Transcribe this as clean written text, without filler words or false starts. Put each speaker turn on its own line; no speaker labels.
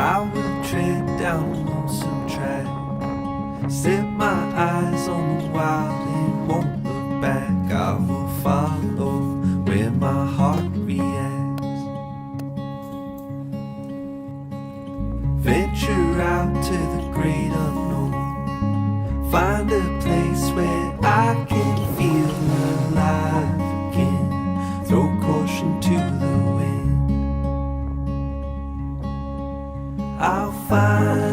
I will tread down a lonesome track, set my eyes on the wild and won't look back. I will follow where my heart reacts. Venture out to the great unknown, find a place where I can feel alive again. Throw caution to the wind. I'll find